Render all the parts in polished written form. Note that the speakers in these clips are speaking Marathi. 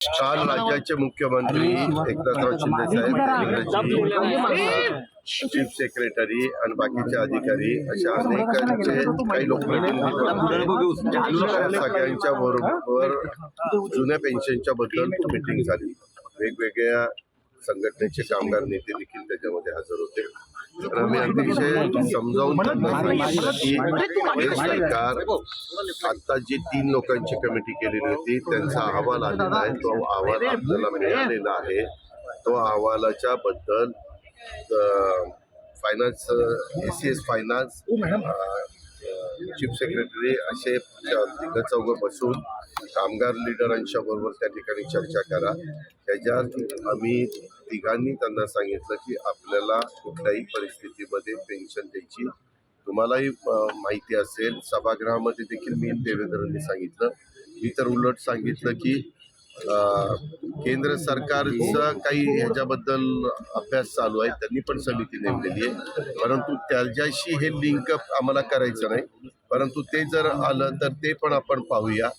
काल राज्याचे मुख्यमंत्री एकनाथराव शिंदे साहेब, चीफ सेक्रेटरी आणि बाकीचे अधिकारी अशा अनेकांचे काही लोकप्रतिनिधी सगळ्यांच्या बरोबर जुन्या पेन्शनच्या बद्दल मीटिंग झाली. वेगवेगळ्या संघटनेचे कामगार नेते देखील त्याच्यामध्ये हजर होते. तर मी अतिशय समजावून सांगितलं की हे सरकार आता जी 3 लोकांची कमिटी केलेली होती त्यांचा अहवाल आलेला आहे. तो अहवाल आपल्याला मिळालेला आहे. तो अहवालाच्या बद्दल finance ACS finance chief secretary असे तिघं चौघं बसून कामगार लिडरांच्या बरोबर त्या ठिकाणी चर्चा करा. त्याच्यात आम्ही तिघांनी त्यांना सांगितलं की आपल्याला कुठल्याही परिस्थितीमध्ये पेन्शन द्यायची. तुम्हालाही माहिती असेल, सभागृहामध्ये देखील मी देवेंद्रांनी सांगितलं. मी तर उलट सांगितलं की केंद्र सरकारचा काही ह्याच्याबद्दल अभ्यास चालू आहे. त्यांनी पण समिती नेमलेली आहे, परंतु त्याच्याशी हे लिंकअप आम्हाला करायचं नाही. परंतु ते जर आलं तर ते पण आपण पाहूया.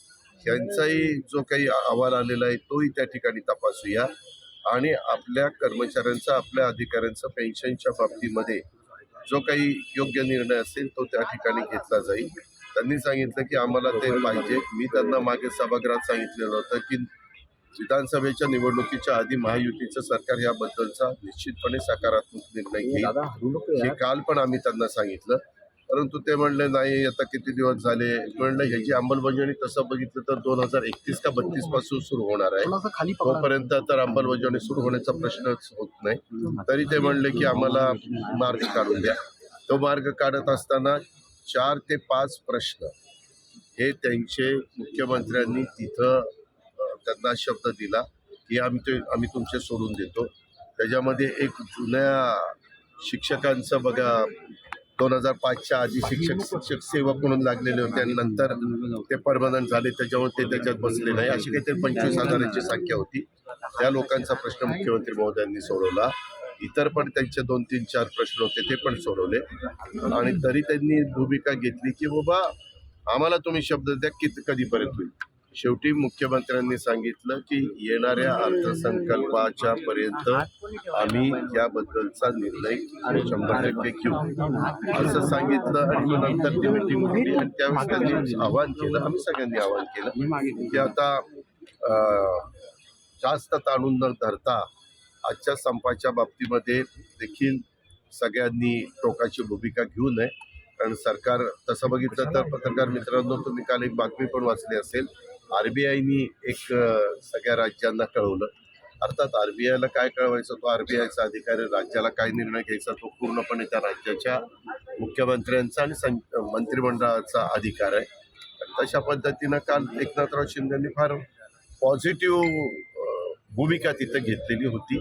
त्यांचाही जो काही अहवाल आलेला आहे तोही त्या ठिकाणी तपासूया आणि आपल्या कर्मचाऱ्यांचा, आपल्या अधिकाऱ्यांचा पेन्शनच्या बाबतीमध्ये जो काही योग्य निर्णय असेल तो त्या ठिकाणी घेतला जाईल. त्यांनी सांगितलं की आम्हाला ते पाहिजे. मी त्यांना मागे सभागृहात सांगितलेलं होतं की विधानसभेच्या निवडणुकीच्या आधी महायुतीचं सरकार याबद्दलचा निश्चितपणे सकारात्मक निर्णय घेईल. हे काल पण आम्ही त्यांना सांगितलं, परंतु ते म्हणले नाही आता किती दिवस झाले. म्हणलं ह्याची अंमलबजावणी तसं बघितलं तर 2031 का 32 पासून सुरू होणार आहे. तोपर्यंत तर अंमलबजावणी सुरू होण्याचा प्रश्नच होत नाही. तरी ते म्हणले की आम्हाला मार्ग काढून द्या. तो मार्ग काढत असताना 4 ते 5 प्रश्न हे त्यांचे मुख्यमंत्र्यांनी तिथं त्यांना शब्द दिला की आम्ही तुमचे सोडून देतो. त्याच्यामध्ये एक जुन्या शिक्षकांचं बघा, 2005च्या आधी शिक्षक सेवक म्हणून लागलेले होते आणि नंतर ते परमनंट झाले, त्याच्यामुळे ते त्याच्यात बसले नाही. अशी काहीतरी 25,000ची संख्या होती. त्या लोकांचा प्रश्न मुख्यमंत्री महोदयांनी सोडवला. इतर पण त्यांचे 2, 3, 4 प्रश्न होते ते पण सोडवले. आणि तरी त्यांनी भूमिका घेतली की बाबा आम्हाला तुम्ही शब्द द्या की कधीपर्यंत होईल. शेवटी मुख्यमंत्र्यांनी सांगितलं की येणाऱ्या अर्थसंकल्पाच्या पर्यंत आम्ही याबद्दलचा निर्णय 100% घेऊ असं सांगितलं. आणि नंतर ती मीटिंग होती आणि त्यावेळेस त्यांनी आवाहन केलं, आम्ही सगळ्यांनी आवाहन केलं की आता जास्त ताणून न धरता आजच्या संपाच्या बाबतीमध्ये देखील सगळ्यांनी टोकाची भूमिका घेऊ नये. कारण सरकार तसं बघितलं तर पत्रकार मित्रांनो, तुम्ही काल एक बातमी पण वाचली असेल, RBIनी एक सगळ्या राज्यांना कळवलं. अर्थात RBIला काय कळवायचं, तो RBIचा अधिकारी, राज्याला काय निर्णय घ्यायचा तो पूर्णपणे त्या राज्याच्या मुख्यमंत्र्यांचा आणि मंत्रिमंडळाचा अधिकार आहे. तशा पद्धतीनं काल एकनाथराव शिंदेंनी फार पॉझिटिव्ह भूमिका तिथे घेतलेली होती.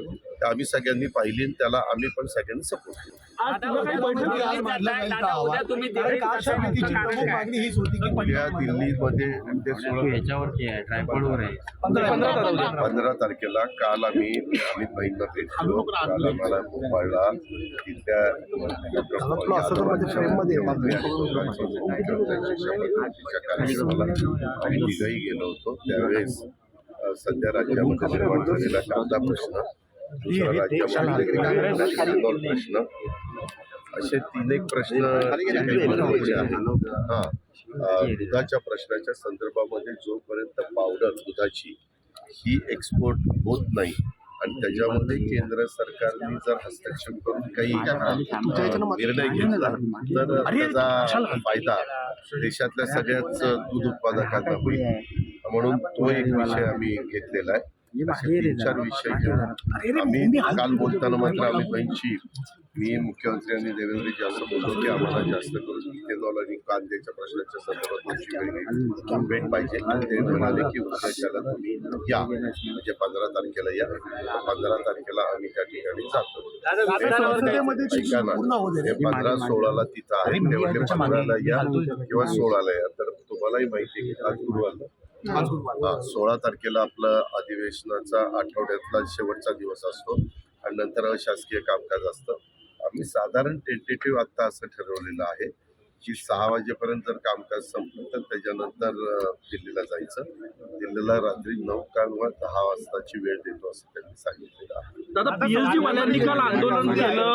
आम्ही सगळ्यांनी पाहिली, त्याला आम्ही पण सगळ्यांनी सपोर्ट केला. दिल्लीमध्ये 15 तारखेला काल आम्ही अमित भाईंना भेटलो. काल आम्हाला भोपाळला तिथल्या कार्यक्रमाला आम्ही तिघही गेलो होतो. त्यावेळेस सध्या राज्यामध्ये निर्माण झालेला कांदा प्रश्न, दुसरा राज्यामध्ये प्रश्न, असे 3 एक प्रश्न महत्त्वाचे आहेत. दुधाच्या प्रश्नाच्या संदर्भामध्ये जोपर्यंत पावडर दुधाची ही एक्सपोर्ट होत नाही आणि त्याच्यामध्ये केंद्र सरकारने जर हस्तक्षेप करून काही निर्णय घेतला तर त्याचा फायदा देशातल्या सगळ्याच दूध उत्पादकांना होईल. म्हणून तो एक विषय आम्ही घेतलेला आहे. 3-4 विषय घेऊन आम्ही काल बोलताना मात्र अमित भाईंची मी मुख्यमंत्र्यांनी देवेंद्रजी असं बोलतो की आम्हाला जास्त करून इथेनॉल आणि कांद्याच्या प्रश्नाच्या संदर्भात भेट पाहिजे. ते म्हणाले की उद्याच्याला तुम्ही या, म्हणजे 15 तारखेला या. 15 तारखेला आम्ही त्या ठिकाणी जातो. ऐका ना, ते 15-16ला तिथं आहे. तेवढे 15ला या किंवा 16ला या. तर तुम्हालाही माहिती आहे की आज गुरुवार 16 तारखेला आपलं अधिवेशनाचा आठवड्यातला शेवटचा दिवस असतो आणि नंतर शासकीय कामकाज असतं. आम्ही साधारण टेंटेटिव्ह आत्ता असं ठरवलेलं आहे की 6 वाजेपर्यंत जर कामकाज संपलं तर त्याच्यानंतर दिल्लीला जायचं. दिल्लीला रात्री 9 किंवा 10 वाजताची वेळ देतो असं त्यांनी सांगितलेलं आहे. दादा पीएचडी वाल्यांनी काल आंदोलन केलं.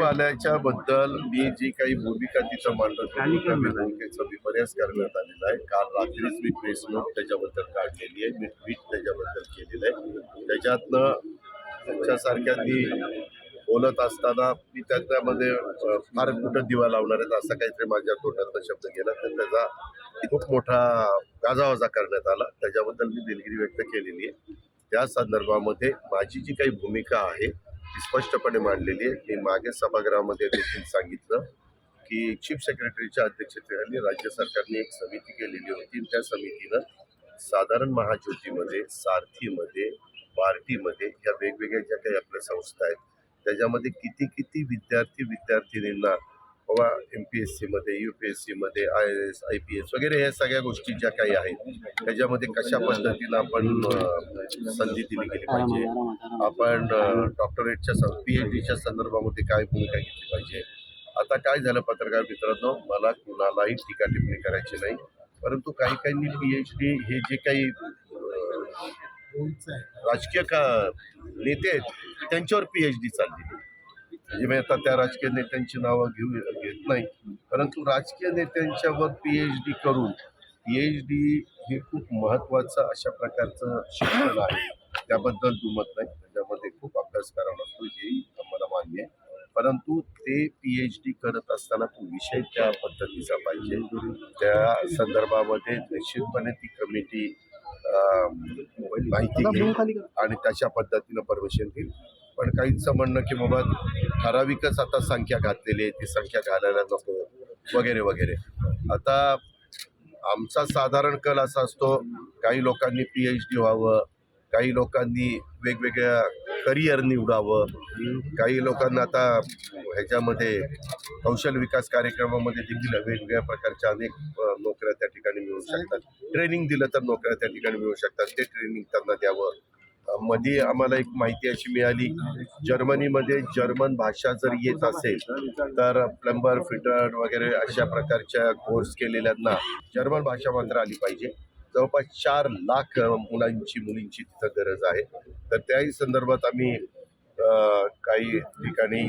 वाल्याच्या बद्दल मी जी काही भूमिका तिथं मांडत होतो त्या भूमिकेचा विपर्यास करण्यात आलेला आहे. काल रात्रीच मी प्रेस नोट त्याच्याबद्दल काढलेली आहे, मी ट्विट त्याच्याबद्दल केलेलं आहे. त्याच्यातनं त्यांच्यासारख्यांनी बोलत असताना मी त्याच्यामध्ये फार कुठं दिवा लावणार आहेत असं काहीतरी माझ्या तोंडातला शब्द गेला तर त्याचा खूप मोठा गाजावाजा करण्यात आला. त्याच्याबद्दल मी दिलगिरी व्यक्त केलेली आहे. त्या संदर्भामध्ये माझी जी काही भूमिका आहे ती स्पष्टपणे मांडलेली आहे. मी मागे सभागृहामध्ये देखील सांगितलं की चीफ सेक्रेटरीच्या अध्यक्षतेखाली राज्य सरकारने एक समिती केलेली होती. त्या समितीनं साधारण महाज्योतीमध्ये, सारथीमध्ये, बार्टीमध्ये ह्या वेगवेगळ्या ज्या काही आपल्या संस्था आहेत त्याच्यामध्ये किती विद्यार्थिनींना बाबा MPSCमध्ये, UPSCमध्ये, IAS, IPS वगैरे ह्या सगळ्या गोष्टी ज्या काही आहेत त्याच्यामध्ये कशा पद्धतीनं आपण संधी दिली गेली पाहिजे, आपण डॉक्टरेटच्या PhDच्या संदर्भामध्ये काय भूमिका घेतली पाहिजे. आता काय झालं पत्रकार मित्रांनो, मला कुणालाही टीका टिप्पणी करायची नाही, परंतु काहींनी PhD हे जे काही राजकीय नेते आहेत त्यांच्यावर PhD चालली. म्हणजे मी आता त्या राजकीय नेत्यांची नावं घेत नाही, परंतु राजकीय नेत्यांच्यावर PhD करून PhD हे खूप महत्त्वाचं अशा प्रकारचं शिक्षण आहे. त्याबद्दल दुमत नाही, त्याच्यामध्ये खूप अभ्यास करावा लागतो हेही मला मान्य आहे. परंतु ते PhD करत असताना तो विषय त्या पद्धतीचा पाहिजे. त्या संदर्भामध्ये निश्चितपणे ती कमिटी माहिती घेईल आणि त्याच्या पद्धतीनं परमिशन देईल. पण काहींचं म्हणणं की बाबा ठराविकच आता संख्या घातलेली आहे, ती संख्या घालायला नको वगैरे वगैरे. आता आमचा साधारण कल असा असतो, काही लोकांनी PhD व्हावं, काही लोकांनी वेगवेगळ्या करिअर निवडावं, काही लोकांना आता ह्याच्यामध्ये कौशल्य विकास कार्यक्रमामध्ये देखील वेगवेगळ्या प्रकारच्या अनेक नोकऱ्या त्या ठिकाणी मिळू शकतात. ट्रेनिंग दिलं तर नोकऱ्या त्या ठिकाणी मिळू शकतात, ते ट्रेनिंग त्यांना द्यावं. मध्ये आम्हाला एक माहिती अशी मिळाली, जर्मनीमध्ये जर्मन भाषा जर येत असेल तर प्लंबर, फिटर वगैरे अशा प्रकारच्या कोर्स केलेल्यांना जर्मन भाषा मात्र आली पाहिजे. जवळपास 4 लाख मुलींची तिथं गरज आहे. तर त्याही संदर्भात आम्ही काही ठिकाणी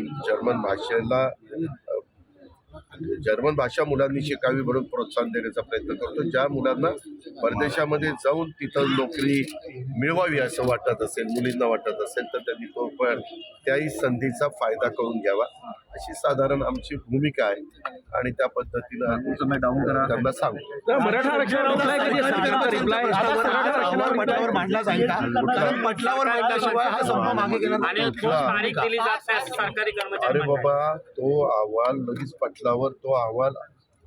जर्मन भाषा मुलांनी शिकावी म्हणून प्रोत्साहन देण्याचा प्रयत्न करतो. ज्या मुलांना परदेशामध्ये जाऊन तिथं नोकरी मिळवावी असं वाटत असेल, मुलींना वाटत असेल, तर त्यांनी तो पण त्याही संधीचा फायदा करून घ्यावा अशी साधारण आमची भूमिका आहे आणि त्या पद्धतीनं त्यांना सांगतो. मराठा अरे बाबा, तो अहवाल लगेच पटलावर तो अहवाल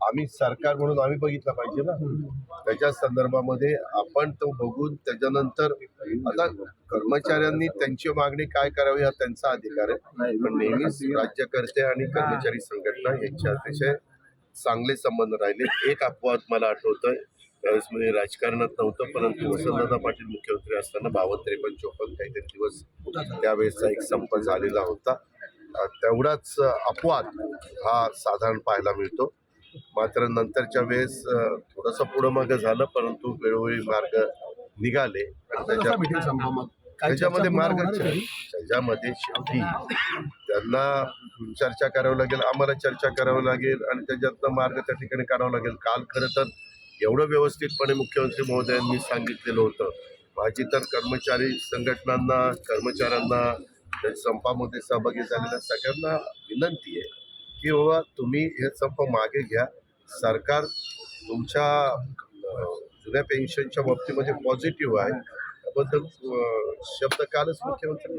आम्ही सरकार म्हणून आम्ही बघितला पाहिजे ना. त्याच्या संदर्भामध्ये आपण तो बघून त्याच्यानंतर आता कर्मचाऱ्यांनी त्यांची मागणी काय करावी हा त्यांचा अधिकार आहे. पण नेहमीच राज्यकर्ते आणि कर्मचारी संघटना यांचे अतिशय चांगले संबंध राहिले. एक अपवाद मला आठवतोय, त्यावेळेस मी राजकारणात नव्हतं, परंतु वसंतदादा पाटील मुख्यमंत्री असताना 52, 53, 54 काहीतरी दिवस त्यावेळेसचा एक संप झालेला होता. तेवढाच अपवाद हा साधारण पाहायला मिळतो. मात्र नंतरच्या वेळेस थोडंसं पुढं मागं झालं, परंतु वेळोवेळी मार्ग निघाले आणि त्याच्यामध्ये त्याच्यामध्ये शेवटी त्यांना चर्चा करावी लागेल, आम्हाला चर्चा करावी लागेल आणि त्याच्यातनं मार्ग त्या ठिकाणी काढावा लागेल. काल खरं तर एवढं व्यवस्थितपणे मुख्यमंत्री महोदयांनी सांगितलेलं होतं. माझी तर कर्मचारी संघटनांना, कर्मचाऱ्यांना, संपामध्ये सहभागी झालेल्या सगळ्यांना विनंती आहे की बाबा तुम्ही हे संप मागे घ्या. सरकार तुमच्या जुन्या पेन्शनच्या बाबतीमध्ये पॉझिटिव्ह आहे, त्याबद्दल शब्द कालच मुख्यमंत्री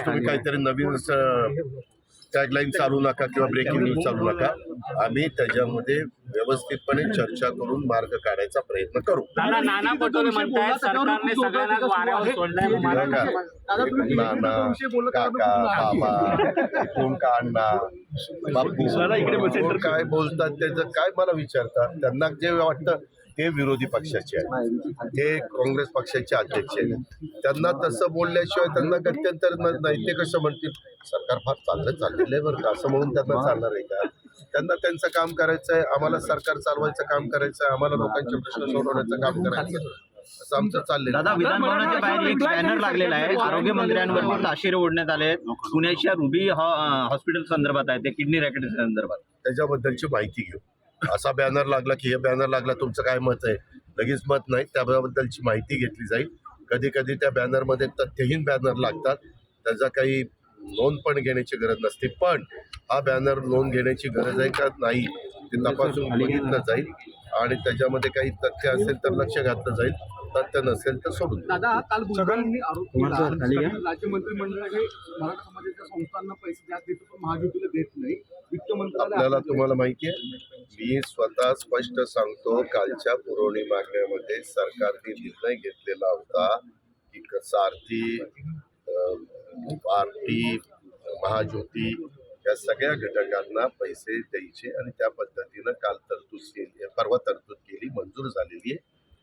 तुम्ही काहीतरी नवीन टॅगलाईन चालू नका किंवा ब्रेकिंग न्यूज चालू नका. आम्ही त्याच्यामध्ये व्यवस्थितपणे चर्चा करून मार्ग काढायचा प्रयत्न करू. नाना पटोले म्हणतात सरकारने सगळ्यांना वाऱ्यावर सोडलंय. नाना, काका, बाबा, कोण का अण्णा, बापू काय बोलतात त्याचं काय मला विचारतात. त्यांना जे वाटतं ते विरोधी पक्षाचे आहेत, ते काँग्रेस पक्षाचे अध्यक्ष आहेत. त्यांना तसं बोलल्याशिवाय त्यांना गत्यंतर नाही. ते कसं म्हणतील सरकार फार चाललेलं आहे बरं का, असं म्हणून त्यांना चालणार आहे का? त्यांना त्यांचं काम करायचं आहे, आम्हाला सरकार चालवायचं काम करायचं आहे, आम्हाला लोकांचे प्रश्न सोडवण्याचं काम करायचं आहे. असं आमचं चाललेलं दादा, आहे. विधान भवनाच्या बाहेर एक बॅनर लागलेला आहे. आरोग्य मंत्र्यांवर ताशेरे ओढण्यात आले आहेत. पुण्याच्या रुबी हॉस्पिटल संदर्भात आहे, ते किडनी रॅकेट संदर्भात. त्याच्याबद्दलची माहिती घेऊ. असा बॅनर लागला की हे बॅनर लागला, तुमचं काय मत आहे? लगेच मत नाही, त्याबद्दलची माहिती घेतली जाईल. कधी कधी त्या बॅनरमध्ये तथ्यहीन बॅनर लागतात, त्याचा काही नोंद पण घेण्याची गरज नसते. पण हा बॅनर नोंद घेण्याची गरज आहे का नाही ते तपासून बघितलं जाईल आणि त्याच्यामध्ये काही तथ्य असेल तर लक्ष घातलं जाईल, तथ्य नसेल तर सोडून देऊ. दादा, काल भुजबळांनी आरोप केला राज्य मंत्रिमंडळ हे मराठा समाजाच्या संस्थांना पैसे जास्त देतो पण महायुतीला देत नाही. वित्त मंत्रालय आपल्याला तुम्हाला माहिती आहे, मी स्वतः स्पष्ट सांगतो, कालच्या पुरवणी मागण्यामध्ये सरकारने निर्णय घेतलेला होता की सारथी, पार्टी, महाज्योती या सगळ्या घटकांना पैसे द्यायचे आणि त्या पद्धतीनं काल परवा तरतूद केली, मंजूर झालेली आहे.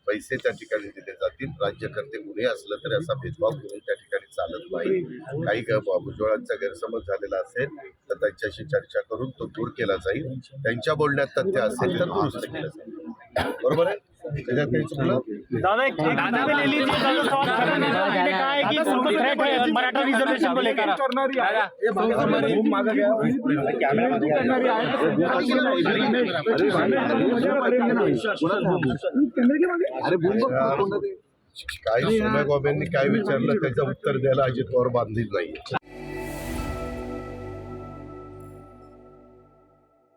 पैसे त्या ठिकाणी दिले जातील. राज्यकर्ते कुणी असलं तरी असा भेदभाव करून त्या ठिकाणी चालत नाही. काही भुजबळांचा गैरसमज झालेला असेल तर त्यांच्याशी चर्चा करून तो दूर केला जाईल. त्यांच्या बोलण्यात तथ्य असेल तर दुरुस्त केलं जाईल. बरोबर आहे? त्याच्यात काही चुकलं? मराठा रिझर्वेशन को लेकर काही सोम्या गोब्यांनी काय विचारलं त्याचं उत्तर द्यायला अजित पवार बांधील नाही.